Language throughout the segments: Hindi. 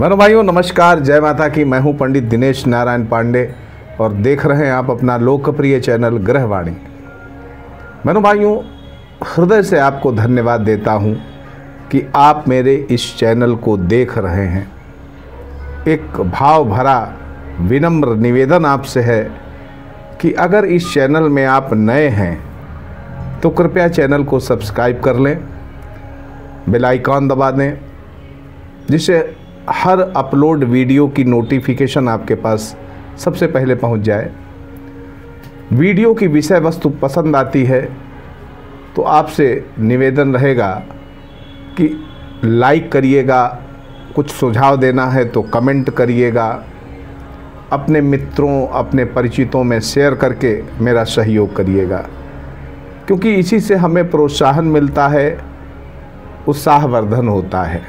मेरे भाइयों नमस्कार, जय माता की। मैं हूं पंडित दिनेश नारायण पांडे और देख रहे हैं आप अपना लोकप्रिय चैनल ग्रहवाणी। मेरे भाइयों हृदय से आपको धन्यवाद देता हूं कि आप मेरे इस चैनल को देख रहे हैं। एक भाव भरा विनम्र निवेदन आपसे है कि अगर इस चैनल में आप नए हैं तो कृपया चैनल को सब्सक्राइब कर लें, बेल आइकॉन दबा दें, जिससे हर अपलोड वीडियो की नोटिफिकेशन आपके पास सबसे पहले पहुंच जाए। वीडियो की विषय वस्तु पसंद आती है तो आपसे निवेदन रहेगा कि लाइक करिएगा, कुछ सुझाव देना है तो कमेंट करिएगा, अपने मित्रों अपने परिचितों में शेयर करके मेरा सहयोग करिएगा, क्योंकि इसी से हमें प्रोत्साहन मिलता है, उत्साहवर्धन होता है।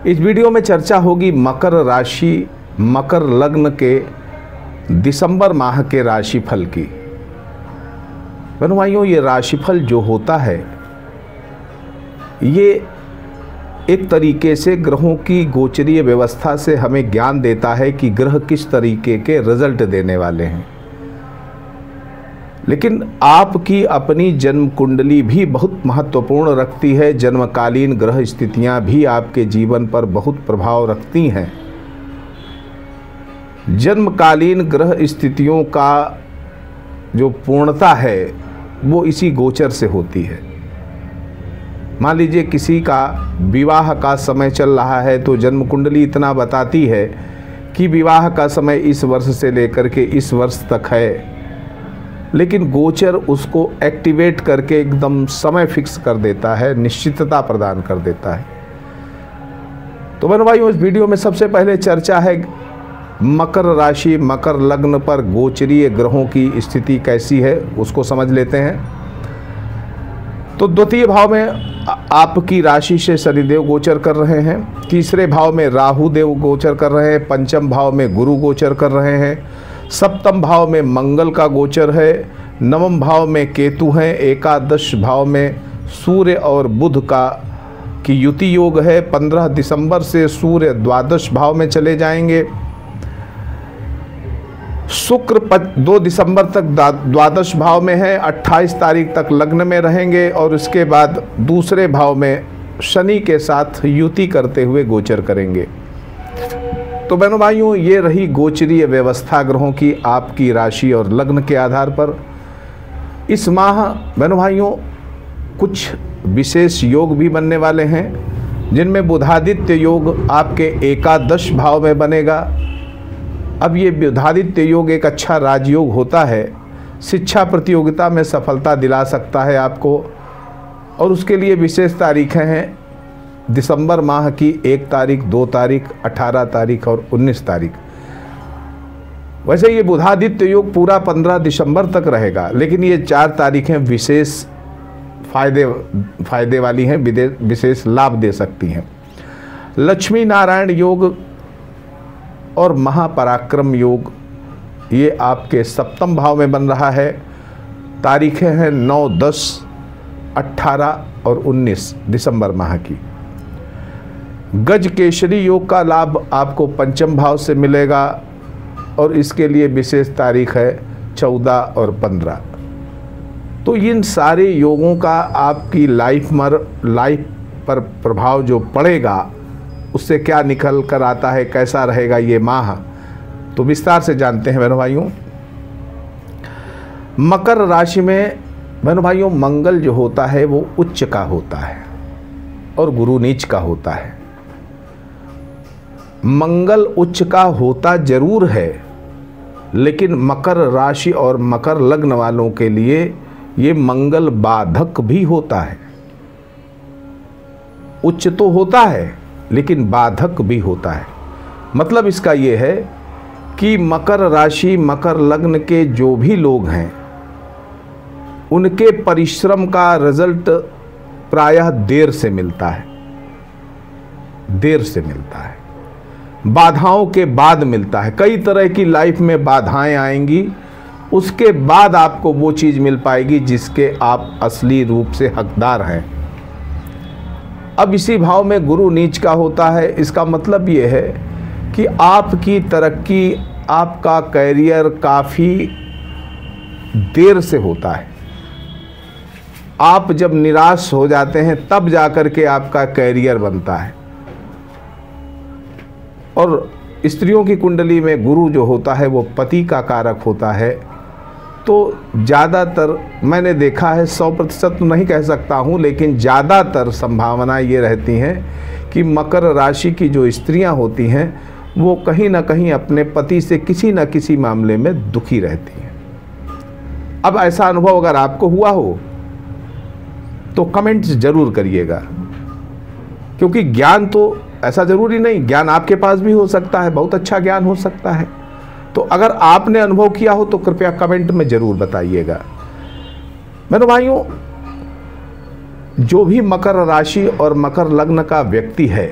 इस वीडियो में चर्चा होगी मकर राशि मकर लग्न के दिसंबर माह के राशिफल की। बहनों भाइयों, ये राशिफल जो होता है ये एक तरीके से ग्रहों की गोचरीय व्यवस्था से हमें ज्ञान देता है कि ग्रह किस तरीके के रिजल्ट देने वाले हैं। लेकिन आपकी अपनी जन्म कुंडली भी बहुत महत्वपूर्ण रखती है। जन्मकालीन ग्रह स्थितियां भी आपके जीवन पर बहुत प्रभाव रखती हैं। जन्मकालीन ग्रह स्थितियों का जो पूर्णता है वो इसी गोचर से होती है। मान लीजिए किसी का विवाह का समय चल रहा है तो जन्म कुंडली इतना बताती है कि विवाह का समय इस वर्ष से लेकर के इस वर्ष तक है, लेकिन गोचर उसको एक्टिवेट करके एकदम समय फिक्स कर देता है, निश्चितता प्रदान कर देता है। तो बहनों भाइयों, इस वीडियो में सबसे पहले चर्चा है मकर राशि मकर लग्न पर गोचरीय ग्रहों की स्थिति कैसी है, उसको समझ लेते हैं। तो द्वितीय भाव में आपकी राशि से शनिदेव गोचर कर रहे हैं, तीसरे भाव में राहु देव गोचर कर रहे हैं, पंचम भाव में गुरु गोचर कर रहे हैं, सप्तम भाव में मंगल का गोचर है, नवम भाव में केतु हैं, एकादश भाव में सूर्य और बुध की युति योग है। 15 दिसंबर से सूर्य द्वादश भाव में चले जाएंगे। शुक्र 2 दिसंबर तक द्वादश भाव में है, 28 तारीख तक लग्न में रहेंगे और उसके बाद दूसरे भाव में शनि के साथ युति करते हुए गोचर करेंगे। तो बहनों भाइयों, ये रही गोचरीय व्यवस्था ग्रहों की आपकी राशि और लग्न के आधार पर। इस माह बहनों भाइयों कुछ विशेष योग भी बनने वाले हैं, जिनमें बुधादित्य योग आपके एकादश भाव में बनेगा। अब ये बुधादित्य योग एक अच्छा राजयोग होता है, शिक्षा प्रतियोगिता में सफलता दिला सकता है आपको, और उसके लिए विशेष तारीखें हैं दिसंबर माह की 1 तारीख, 2 तारीख, 18 तारीख और 19 तारीख। वैसे ये बुधादित्य योग पूरा 15 दिसंबर तक रहेगा, लेकिन ये 4 तारीखें विशेष फायदे वाली हैं, विशेष लाभ दे सकती हैं। लक्ष्मी नारायण योग और महापराक्रम योग ये आपके सप्तम भाव में बन रहा है। तारीखें हैं 9, 10, 18 और 19 दिसंबर माह की। गज केसरी योग का लाभ आपको पंचम भाव से मिलेगा और इसके लिए विशेष तारीख है 14 और 15। तो इन सारे योगों का आपकी लाइफ पर प्रभाव जो पड़ेगा उससे क्या निकल कर आता है, कैसा रहेगा ये माह, तो विस्तार से जानते हैं बहनों भाइयों। मकर राशि में बहनों भाइयों मंगल जो होता है वो उच्च का होता है और गुरु नीच का होता है। मंगल उच्च का होता जरूर है, लेकिन मकर राशि और मकर लग्न वालों के लिए ये मंगल बाधक भी होता है। उच्च तो होता है लेकिन बाधक भी होता है। मतलब इसका ये है कि मकर राशि मकर लग्न के जो भी लोग हैं उनके परिश्रम का रिजल्ट प्रायः देर से मिलता है, बाधाओं के बाद मिलता है। कई तरह की लाइफ में बाधाएं आएंगी, उसके बाद आपको वो चीज़ मिल पाएगी जिसके आप असली रूप से हकदार हैं। अब इसी भाव में गुरु नीच का होता है। इसका मतलब ये है कि आपकी तरक्की, आपका कैरियर काफ़ी देर से होता है। आप जब निराश हो जाते हैं तब जाकर के आपका कैरियर बनता है। और स्त्रियों की कुंडली में गुरु जो होता है वो पति का कारक होता है। तो ज़्यादातर मैंने देखा है, 100% तो नहीं कह सकता हूँ, लेकिन ज़्यादातर संभावना ये रहती हैं कि मकर राशि की जो स्त्रियाँ होती हैं वो कहीं ना कहीं अपने पति से किसी न किसी मामले में दुखी रहती हैं। अब ऐसा अनुभव अगर आपको हुआ हो तो कमेंट्स ज़रूर करिएगा, क्योंकि ज्ञान तो ऐसा ज़रूरी नहीं, ज्ञान आपके पास भी हो सकता है, बहुत अच्छा ज्ञान हो सकता है। तो अगर आपने अनुभव किया हो तो कृपया कमेंट में ज़रूर बताइएगा। मेरे भाइयों, जो भी मकर राशि और मकर लग्न का व्यक्ति है,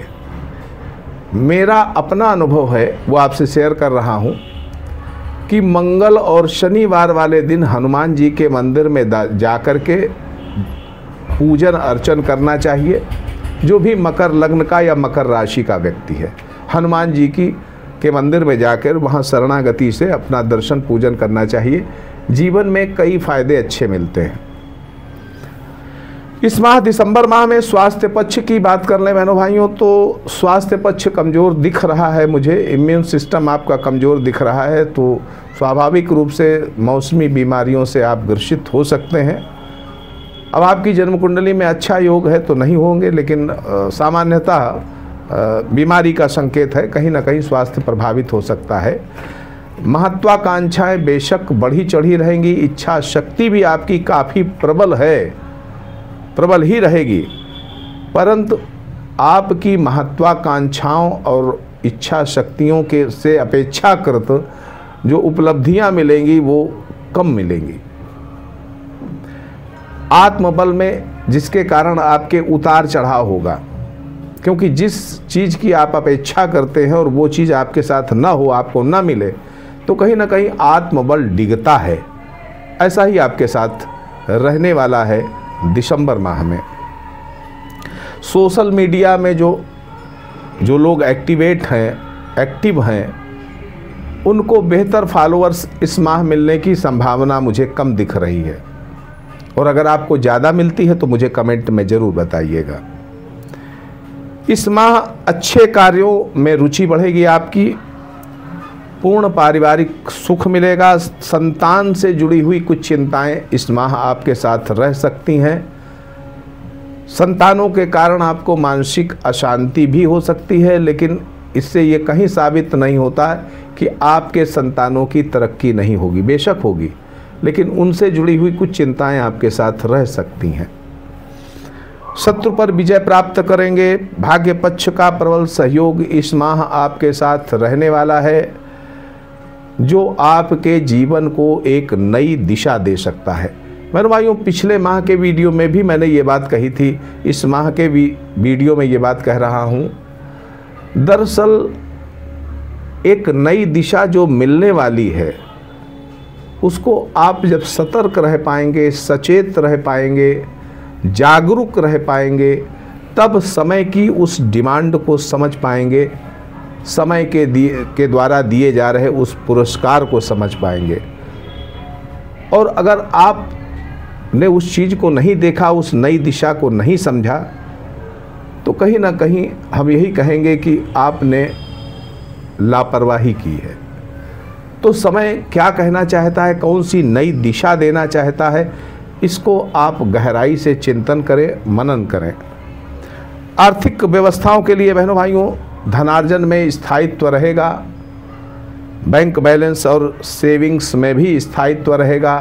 मेरा अपना अनुभव है वो आपसे शेयर कर रहा हूँ कि मंगल और शनिवार वाले दिन हनुमान जी के मंदिर में जाकर के पूजन अर्चन करना चाहिए। जो भी मकर लग्न का या मकर राशि का व्यक्ति है, हनुमान जी के मंदिर में जाकर वहाँ शरणागति से अपना दर्शन पूजन करना चाहिए। जीवन में कई फायदे अच्छे मिलते हैं। इस माह दिसंबर माह में स्वास्थ्य पक्ष की बात कर लें बहनों भाइयों, तो स्वास्थ्य पक्ष कमज़ोर दिख रहा है मुझे। इम्यून सिस्टम आपका कमज़ोर दिख रहा है, तो स्वाभाविक रूप से मौसमी बीमारियों से आप ग्रसित हो सकते हैं। अब आपकी जन्म कुंडली में अच्छा योग है तो नहीं होंगे, लेकिन सामान्यतः बीमारी का संकेत है, कहीं ना कहीं स्वास्थ्य प्रभावित हो सकता है। महत्वाकांक्षाएं बेशक बढ़ी चढ़ी रहेंगी, इच्छा शक्ति भी आपकी काफ़ी प्रबल है, प्रबल ही रहेगी, परंतु आपकी महत्वाकांक्षाओं और इच्छा शक्तियों के से अपेक्षाकृत जो उपलब्धियां मिलेंगी वो कम मिलेंगी। आत्मबल में जिसके कारण आपके उतार चढ़ाव होगा, क्योंकि जिस चीज़ की आप अपेक्षा करते हैं और वो चीज़ आपके साथ ना हो, आपको ना मिले, तो कहीं ना कहीं आत्मबल डिगता है। ऐसा ही आपके साथ रहने वाला है दिसंबर माह में। सोशल मीडिया में जो लोग एक्टिव हैं, उनको बेहतर फॉलोअर्स इस माह मिलने की संभावना मुझे कम दिख रही है। और अगर आपको ज़्यादा मिलती है तो मुझे कमेंट में ज़रूर बताइएगा। इस माह अच्छे कार्यों में रुचि बढ़ेगी आपकी, पूर्ण पारिवारिक सुख मिलेगा। संतान से जुड़ी हुई कुछ चिंताएं इस माह आपके साथ रह सकती हैं। संतानों के कारण आपको मानसिक अशांति भी हो सकती है, लेकिन इससे ये कहीं साबित नहीं होता है कि आपके संतानों की तरक्की नहीं होगी। बेशक होगी, लेकिन उनसे जुड़ी हुई कुछ चिंताएं आपके साथ रह सकती हैं। शत्रु पर विजय प्राप्त करेंगे। भाग्य पक्ष का प्रबल सहयोग इस माह आपके साथ रहने वाला है, जो आपके जीवन को एक नई दिशा दे सकता है। मेरे भाइयों, पिछले माह के वीडियो में भी मैंने ये बात कही थी, इस माह के वीडियो में ये बात कह रहा हूँ। दरअसल एक नई दिशा जो मिलने वाली है, उसको आप जब सतर्क रह पाएंगे, सचेत रह पाएंगे, जागरूक रह पाएंगे, तब समय की उस डिमांड को समझ पाएंगे, समय के द्वारा दिए जा रहे उस पुरस्कार को समझ पाएंगे। और अगर आपने उस चीज़ को नहीं देखा, उस नई दिशा को नहीं समझा, तो कहीं ना कहीं हम यही कहेंगे कि आपने लापरवाही की है। तो समय क्या कहना चाहता है, कौन सी नई दिशा देना चाहता है, इसको आप गहराई से चिंतन करें, मनन करें। आर्थिक व्यवस्थाओं के लिए बहनों भाइयों, धनार्जन में स्थायित्व रहेगा। बैंक बैलेंस और सेविंग्स में भी स्थायित्व रहेगा।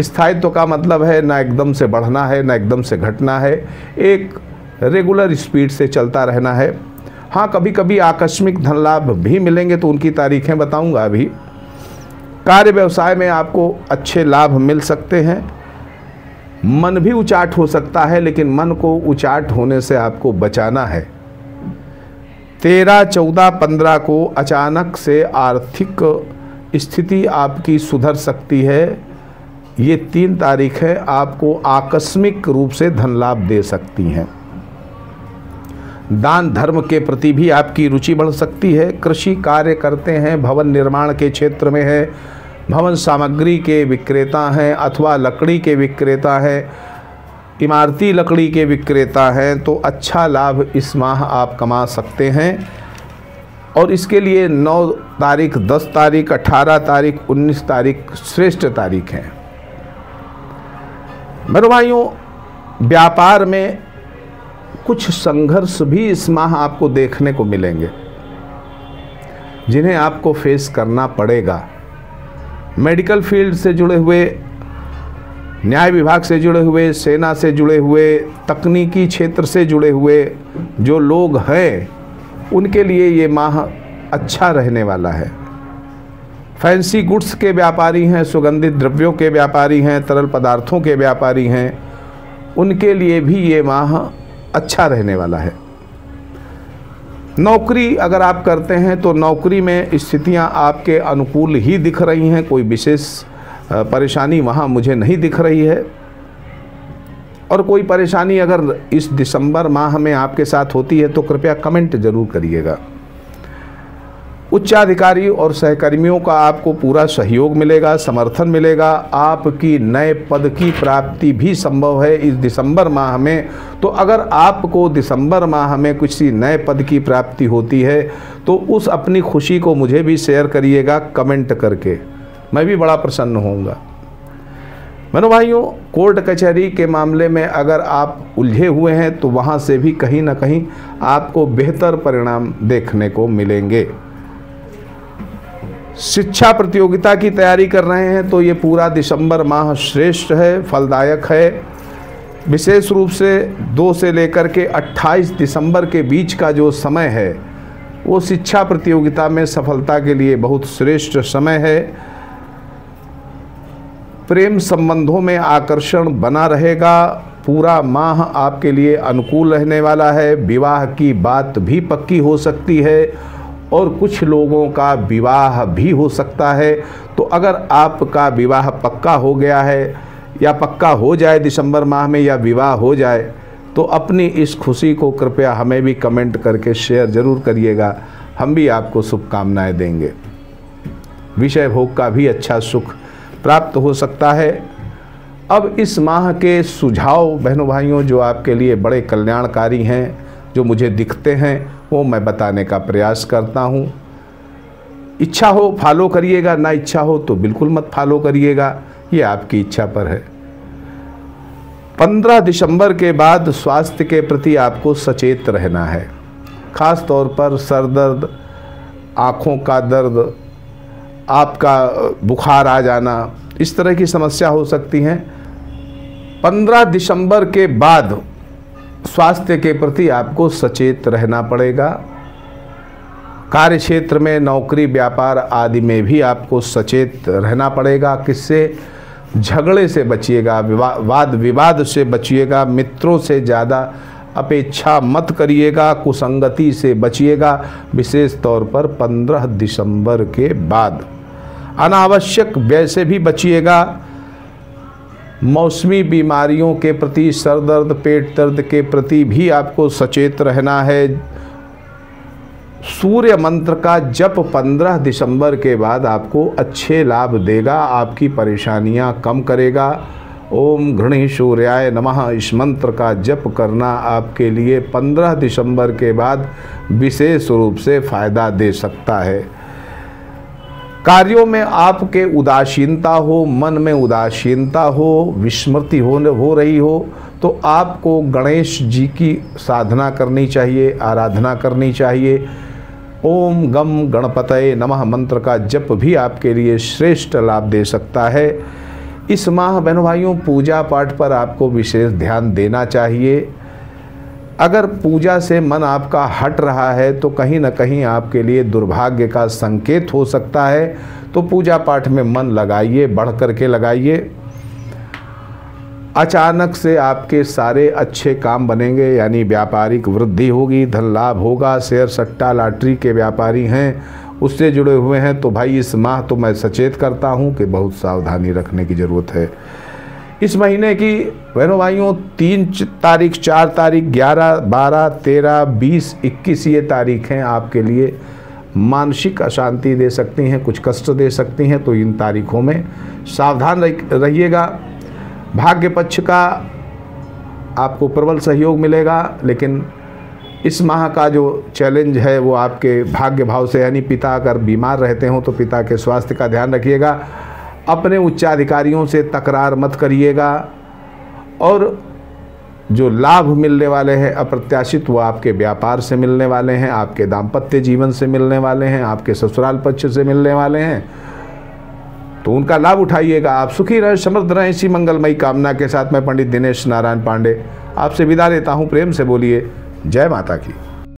स्थायित्व का मतलब है ना एकदम से बढ़ना है, ना एकदम से घटना है, एक रेगुलर स्पीड से चलता रहना है। हाँ, कभी कभी आकस्मिक धन लाभ भी मिलेंगे, तो उनकी तारीखें बताऊंगा अभी। कार्य व्यवसाय में आपको अच्छे लाभ मिल सकते हैं। मन भी उचाट हो सकता है, लेकिन मन को उचाट होने से आपको बचाना है। 13, 14, 15 को अचानक से आर्थिक स्थिति आपकी सुधर सकती है। ये 3 तारीखें आपको आकस्मिक रूप से धन लाभ दे सकती हैं। दान धर्म के प्रति भी आपकी रुचि बढ़ सकती है। कृषि कार्य करते हैं, भवन निर्माण के क्षेत्र में है, भवन सामग्री के विक्रेता हैं अथवा लकड़ी के विक्रेता हैं, इमारती लकड़ी के विक्रेता हैं, तो अच्छा लाभ इस माह आप कमा सकते हैं। और इसके लिए 9 तारीख, 10 तारीख, 18 तारीख, 19 तारीख श्रेष्ठ तारीख हैं। मेरे भाइयों, व्यापार में कुछ संघर्ष भी इस माह आपको देखने को मिलेंगे, जिन्हें आपको फेस करना पड़ेगा। मेडिकल फील्ड से जुड़े हुए, न्याय विभाग से जुड़े हुए, सेना से जुड़े हुए, तकनीकी क्षेत्र से जुड़े हुए जो लोग हैं, उनके लिए ये माह अच्छा रहने वाला है। फैंसी गुड्स के व्यापारी हैं, सुगंधित द्रव्यों के व्यापारी हैं, तरल पदार्थों के व्यापारी हैं, उनके लिए भी ये माह अच्छा रहने वाला है। नौकरी अगर आप करते हैं तो नौकरी में स्थितियां आपके अनुकूल ही दिख रही हैं, कोई विशेष परेशानी वहाँ मुझे नहीं दिख रही है। और कोई परेशानी अगर इस दिसंबर माह में आपके साथ होती है तो कृपया कमेंट ज़रूर करिएगा। उच्चाधिकारी और सहकर्मियों का आपको पूरा सहयोग मिलेगा, समर्थन मिलेगा। आपकी नए पद की प्राप्ति भी संभव है इस दिसंबर माह में। तो अगर आपको दिसंबर माह में किसी नए पद की प्राप्ति होती है तो उस अपनी खुशी को मुझे भी शेयर करिएगा कमेंट करके, मैं भी बड़ा प्रसन्न होऊंगा। मेरे भाइयों, कोर्ट कचहरी के मामले में अगर आप उलझे हुए हैं तो वहाँ से भी कहीं ना कहीं आपको बेहतर परिणाम देखने को मिलेंगे। शिक्षा प्रतियोगिता की तैयारी कर रहे हैं तो ये पूरा दिसंबर माह श्रेष्ठ है, फलदायक है। विशेष रूप से 2 से लेकर के 28 दिसंबर के बीच का जो समय है वो शिक्षा प्रतियोगिता में सफलता के लिए बहुत श्रेष्ठ समय है। प्रेम संबंधों में आकर्षण बना रहेगा। पूरा माह आपके लिए अनुकूल रहने वाला है। विवाह की बात भी पक्की हो सकती है और कुछ लोगों का विवाह भी हो सकता है। तो अगर आपका विवाह पक्का हो गया है या पक्का हो जाए दिसंबर माह में, या विवाह हो जाए, तो अपनी इस खुशी को कृपया हमें भी कमेंट करके शेयर ज़रूर करिएगा। हम भी आपको शुभकामनाएं देंगे। विषय भोग का भी अच्छा सुख प्राप्त हो सकता है। अब इस माह के सुझाव बहनों भाइयों जो आपके लिए बड़े कल्याणकारी हैं, जो मुझे दिखते हैं, वो मैं बताने का प्रयास करता हूँ। इच्छा हो फॉलो करिएगा, ना इच्छा हो तो बिल्कुल मत फॉलो करिएगा, ये आपकी इच्छा पर है। 15 दिसंबर के बाद स्वास्थ्य के प्रति आपको सचेत रहना है। ख़ास तौर पर सर दर्द, आँखों का दर्द, आपका बुखार आ जाना, इस तरह की समस्या हो सकती हैं। 15 दिसंबर के बाद स्वास्थ्य के प्रति आपको सचेत रहना पड़ेगा। कार्य क्षेत्र में, नौकरी, व्यापार आदि में भी आपको सचेत रहना पड़ेगा। किससे? झगड़े से बचिएगा, वाद विवाद से बचिएगा, मित्रों से ज़्यादा अपेक्षा मत करिएगा, कुसंगति से बचिएगा। विशेष तौर पर 15 दिसंबर के बाद अनावश्यक व्यय से भी बचिएगा। मौसमी बीमारियों के प्रति, सर दर्द, पेट दर्द के प्रति भी आपको सचेत रहना है। सूर्य मंत्र का जप 15 दिसंबर के बाद आपको अच्छे लाभ देगा, आपकी परेशानियां कम करेगा। ओम घृणी सूर्याय नमः इस मंत्र का जप करना आपके लिए 15 दिसंबर के बाद विशेष रूप से फायदा दे सकता है। कार्यों में आपके उदासीनता हो, मन में उदासीनता हो, विस्मृति हो रही हो, तो आपको गणेश जी की साधना करनी चाहिए, आराधना करनी चाहिए। ओम गम गणपतये नमः मंत्र का जप भी आपके लिए श्रेष्ठ लाभ दे सकता है। इस माह बहनों भाइयों पूजा पाठ पर आपको विशेष ध्यान देना चाहिए। अगर पूजा से मन आपका हट रहा है तो कहीं ना कहीं आपके लिए दुर्भाग्य का संकेत हो सकता है। तो पूजा पाठ में मन लगाइए, बढ़ करके लगाइए। अचानक से आपके सारे अच्छे काम बनेंगे, यानी व्यापारिक वृद्धि होगी, धन लाभ होगा। शेयर सट्टा लॉटरी के व्यापारी हैं, उससे जुड़े हुए हैं, तो भाई इस माह तो मैं सचेत करता हूं कि बहुत सावधानी रखने की ज़रूरत है। इस महीने की बहनों भाइयों 3 तारीख, 4 तारीख, 11, 12, 13, 20, 21 ये तारीख हैं आपके लिए मानसिक अशांति दे सकती हैं, कुछ कष्ट दे सकती हैं। तो इन तारीखों में सावधान रहिएगा। भाग्य पक्ष का आपको प्रबल सहयोग मिलेगा, लेकिन इस माह का जो चैलेंज है वो आपके भाग्य भाव से, यानी पिता अगर बीमार रहते हो तो पिता के स्वास्थ्य का ध्यान रखिएगा। अपने उच्चाधिकारियों से तकरार मत करिएगा, और जो लाभ मिलने वाले हैं अप्रत्याशित वो आपके व्यापार से मिलने वाले हैं, आपके दाम्पत्य जीवन से मिलने वाले हैं, आपके ससुराल पक्ष से मिलने वाले हैं। तो उनका लाभ उठाइएगा। आप सुखी रहें, समृद्ध रहें। इसी मंगलमयी कामना के साथ मैं पंडित दिनेश नारायण पांडे आपसे विदा लेता हूँ। प्रेम से बोलिए जय माता की।